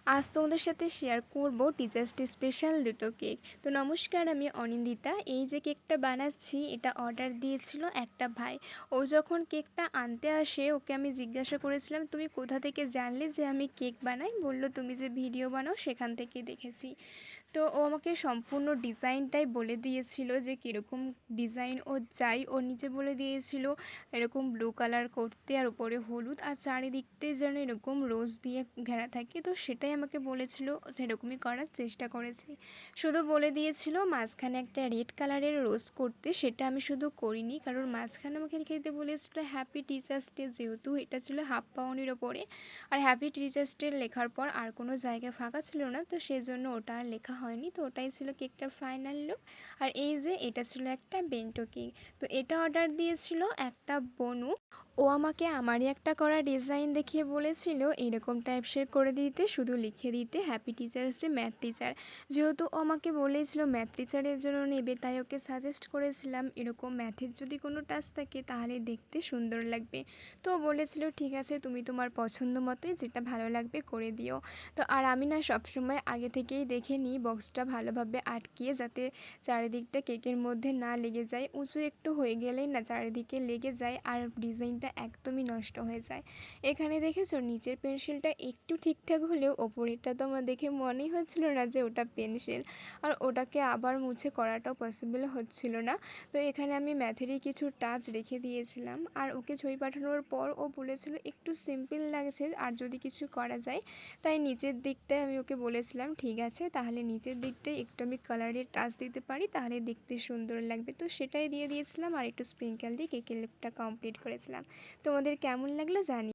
আজ তোমাদের সাথে শেয়ার করব টিচার্স ডে স্পেশাল দুটো কেক। তো নমস্কার, আমি অনিন্দিতা। এই যে কেকটা বানাচ্ছি এটা অর্ডার দিয়েছিল একটা ভাই। ও যখন কেকটা আনতে আসে ওকে আমি জিজ্ঞাসা করেছিলাম, তুমি কোথা থেকে জানলে যে আমি কেক বানাই? বলল, তুমি যে ভিডিও বানাও সেখান থেকে দেখেছি। তো ও আমাকে সম্পূর্ণ ডিজাইনটাই বলে দিয়েছিল যে কীরকম ডিজাইন ও চাই। ও নিচে বলে দিয়েছিল এরকম ব্লু কালার করতে, আর উপরে হলুদ, আর চারিদিকটাই যেন এরকম রোজ দিয়ে ঘেরা থাকে। তো সেটাই আমাকে বলেছিল, সেরকমই করার চেষ্টা করেছি। শুধু বলে দিয়েছিল মাঝখানে একটা রেড কালারের রোজ করতে, সেটা আমি শুধু করিনি, কারণ মাঝখানে আমাকে লিখে দিতে বলেছিল হ্যাপি টিচার্স ডে, যেহেতু এটা ছিল হাফ পাউনির ওপরে। আর হ্যাপি টিচার্স ডে লেখার পর আর কোনো জায়গা ফাঁকা ছিল না, তো সেই জন্য ওটা আর লেখা হয়নি। তো ওটাই ছিল কেকটার ফাইনাল লুক। আর এই যে এটা ছিল একটা বেন্টো কেক। তো এটা অর্ডার দিয়েছিল একটা বনু। ও আমাকে আমারই একটা করা ডিজাইন দেখিয়ে বলেছিল এরকম টাইপসের করে দিতে, শুধু লিখে দিতে happy teachers day math teacher. যেহেতু ও আমাকে বলেছিল ম্যাথ টিচারের জন্য নেবে, তাই ওকে সাজেস্ট করেছিলাম এরকম ম্যাথের যদি কোনো টাচ থাকে তাহলে দেখতে সুন্দর লাগবে। তো ও বলেছিল ঠিক আছে, তুমি তোমার পছন্দ মতোই যেটা ভালো লাগবে করে দিও। তো আর আমি না সবসময় আগে থেকেই দেখে নিই বক্সটা ভালোভাবে আটকিয়ে, যাতে চারিদিকটা কেকের মধ্যে না লেগে যায়। উঁচু একটু হয়ে গেলেই না চারিদিকে লেগে যায় আর ডিজাইনটা একদমই নষ্ট হয়ে যায়। এখানে দেখেছো নিচের পেন্সিলটা একটু ঠিকঠাক হলেও ওপরেরটা তো আমার দেখে মনেই হচ্ছিল না যে ওটা পেন্সিল, আর ওটাকে আবার মুছে করাটাও পসিবল হচ্ছিল না। তো এখানে আমি ম্যাথেরই কিছু টাচ রেখে দিয়েছিলাম, আর ওকে ছবি পাঠানোর পর ও বলেছিল একটু সিম্পল লাগছে আর যদি কিছু করা যায়। তাই নিচের দিকটায় আমি ওকে বলেছিলাম ঠিক আছে, তাহলে নিচের দিকটায় একটু আমি কালারের টাচ দিতে পারি তাহলে দেখতে সুন্দর লাগবে। তো সেটাই দিয়ে দিয়েছিলাম, আর একটু স্প্রিঙ্কেল দিয়ে কেকের লুকটা কমপ্লিট করেছিলাম। তোমাদের কেমন লাগলো জানি।